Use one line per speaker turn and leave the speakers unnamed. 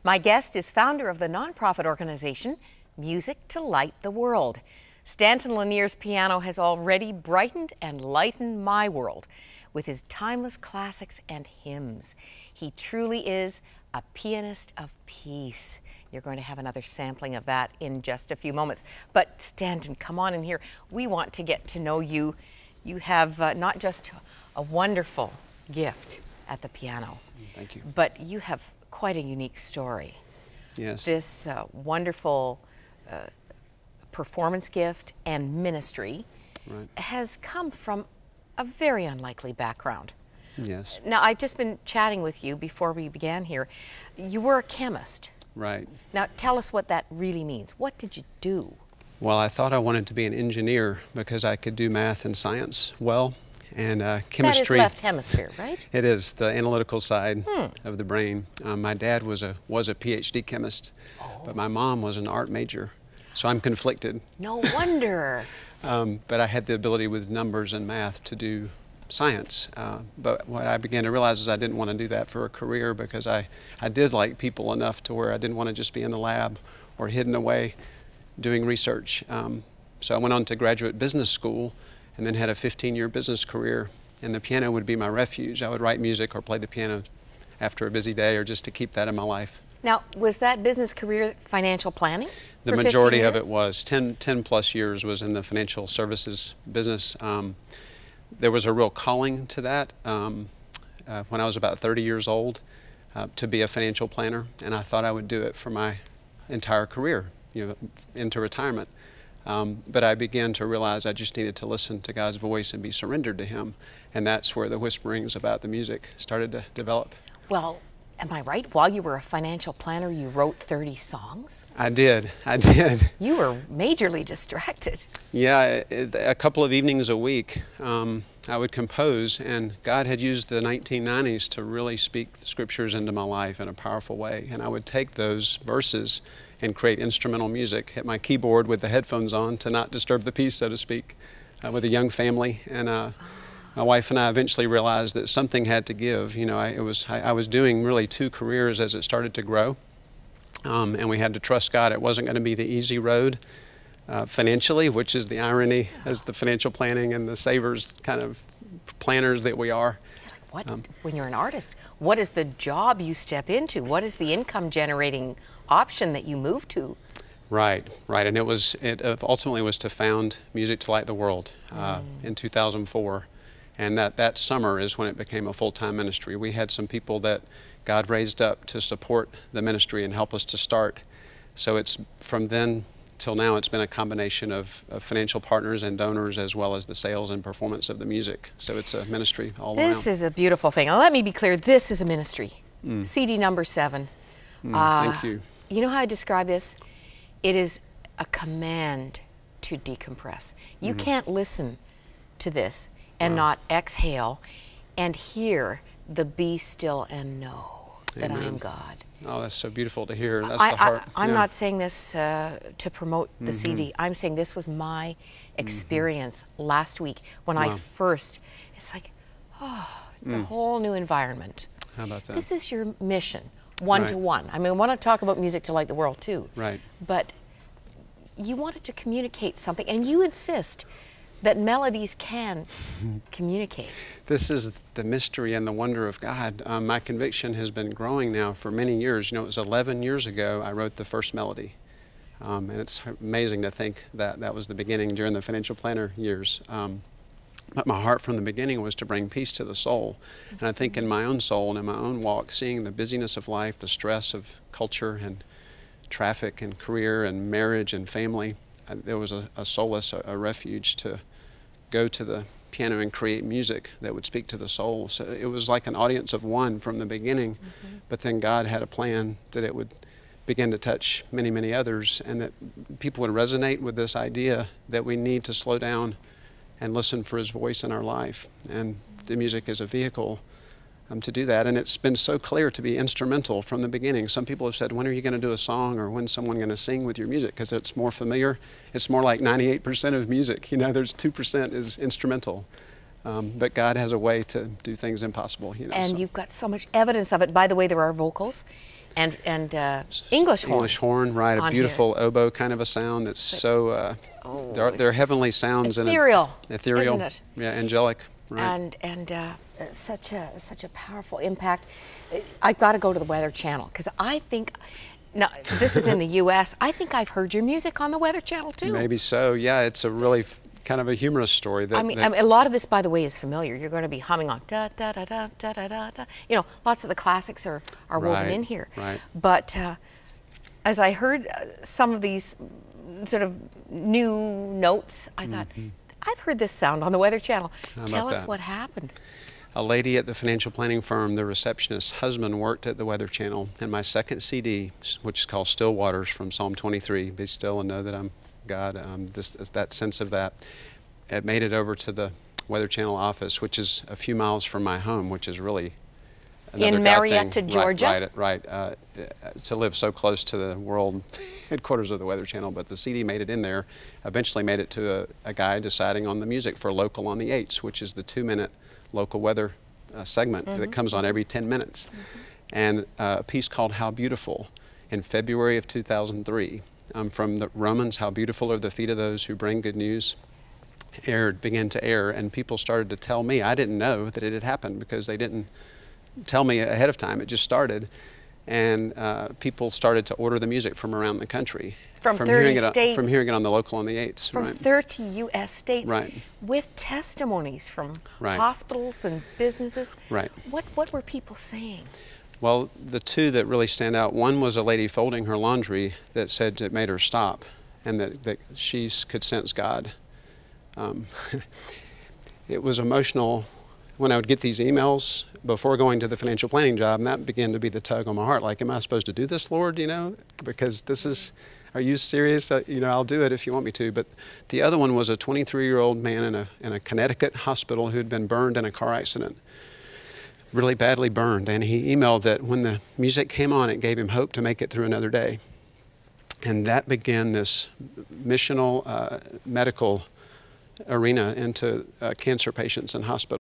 My guest is founder of the nonprofit organization Music to Light the World. Stanton Lanier's piano has already brightened and lightened my world with his timeless classics and hymns. He truly is a pianist of peace. You're going to have another sampling of that in just a few moments. But Stanton, come on in here. We want to get to know you. You have not just a wonderful gift at the piano.
Thank you.
But you have quite a unique story.
Yes.
This wonderful performance gift and ministry has come from a very unlikely background.
Yes.
Now, I've just been chatting with you before we began here. You were a chemist.
Right.
Now, tell us what that really means. What did you do?
Well, I thought I wanted to be an engineer because I could do math and science well, and chemistry.
That is left hemisphere, right?
It is the analytical side of the brain. My dad was a PhD chemist, but my mom was an art major, so I'm conflicted.
No wonder.
But I had the ability with numbers and math to do science. But what I began to realize is I didn't want to do that for a career because I did like people enough to where I didn't want to just be in the lab or hidden away doing research. So I went on to graduate business school and then had a 15-year business career, and the piano would be my refuge. I would write music or play the piano after a busy day or just to keep that in my life.
Now, was that business career financial planning?
The majority of it was. 10 plus years was in the financial services business. There was a real calling to that when I was about 30 years old to be a financial planner, and I thought I would do it for my entire career, into retirement. But I began to realize I just needed to listen to God's voice and be surrendered to Him, and that's where the whisperings about the music started to develop.
Well, am I right? While you were a financial planner, you wrote 30 songs?
I did.
You were majorly distracted.
Yeah, a couple of evenings a week I would compose, and God had used the 1990s to really speak the scriptures into my life in a powerful way, and I would take those verses and create instrumental music, hit my keyboard with the headphones on to not disturb the peace, so to speak, with a young family. And my wife and I eventually realized that something had to give. I was doing really two careers as it started to grow, and we had to trust God. It wasn't going to be the easy road financially, which is the irony as the financial planning and the savers kind of planners that we are.
When you're an artist, what is the job you step into? What is the income generating option that you move to?
Right, and it ultimately was to found Music to Light the World in 2004, and that summer is when it became a full-time ministry. We had some people that God raised up to support the ministry and help us to start. So it's from then till now, it's been a combination of financial partners and donors, as well as the sales and performance of the music. So it's a ministry all around.
This is a beautiful thing. Now, let me be clear, this is a ministry. CD number 7.
Thank you.
You know how I describe this? It is a command to decompress. You can't listen to this and not exhale and hear the be still and know that I am God.
Oh, that's so beautiful to hear. That's the heart.
I'm not saying this to promote the CD. I'm saying this was my experience last week when I first, it's like, it's a whole new environment.
How about that?
This is your mission, one-to-one. I mean, I want to talk about Music to Light the World too.
Right.
But you wanted to communicate something, and you insist that melodies can communicate.
This is the mystery and the wonder of God. My conviction has been growing now for many years. It was 11 years ago I wrote the first melody. And it's amazing to think that that was the beginning during the financial planner years. But my heart from the beginning was to bring peace to the soul. And I think in my own soul and in my own walk, seeing the busyness of life, the stress of culture and traffic and career and marriage and family, there was a solace, a refuge to go to the piano and create music that would speak to the soul. So it was like an audience of one from the beginning, but then God had a plan that it would begin to touch many, many others, and that people would resonate with this idea that we need to slow down and listen for His voice in our life. And the music is a vehicle to do that, and it's been so clear to be instrumental from the beginning. Some people have said, when are you going to do a song, or when's someone going to sing with your music? Because it's more familiar. It's more like 98% of music. There's 2% is instrumental. But God has a way to do things impossible, you know.
And
so.
you've got so much evidence of it. By the way, there are vocals and English horn.
English horn, right? A beautiful
here.
oboe kind of a sound that's so. They're heavenly sounds
ethereal,
and ethereal,
isn't it?
Yeah, angelic, right?
And such a powerful impact. I've got to go to the Weather Channel because I think. Now, this is in the U.S. I think I've heard your music on the Weather Channel too.
Maybe so. Yeah, it's a really kind of a humorous story.
I mean, a lot of this, by the way, is familiar. You're going to be humming on da da da da da da da da. You know, lots of the classics are woven in here.
Right.
But as I heard some of these sort of new notes, I thought, I've heard this sound on the Weather Channel. Tell us what happened.
A lady at the financial planning firm, the receptionist's husband, worked at the Weather Channel, and my second CD, which is called Still Waters from Psalm 23, Be Still and Know That I'm God, that sense of that, it made it over to the Weather Channel office, which is a few miles from my home, which is really another
in Marietta, Georgia?
Right. To live so close to the world headquarters of the Weather Channel, but the CD made it in there, eventually made it to a guy deciding on the music for Local on the 8s, which is the 2-minute local weather segment that comes on every 10 minutes. And a piece called How Beautiful in February of 2003 from the Romans, how beautiful are the feet of those who bring good news, began to air, and people started to tell me. I didn't know that it had happened because they didn't tell me ahead of time. It just started, and people started to order the music from around the country.
From 30 states.
From hearing it on the Local on the 8s.
From 30 U.S. states.
Right.
With testimonies from hospitals and businesses.
Right.
What were people saying?
Well, the two that really stand out, one was a lady folding her laundry that said it made her stop, and that she could sense God. It was emotional when I would get these emails before going to the financial planning job, and that began to be the tug on my heart. Like, am I supposed to do this, Lord? You know, because this is, are you serious? You know, I'll do it if you want me to. But the other one was a 23-year-old man in a Connecticut hospital who had been burned in a car accident, really badly burned. And he emailed that when the music came on, it gave him hope to make it through another day. And that began this missional medical arena into cancer patients in hospitals.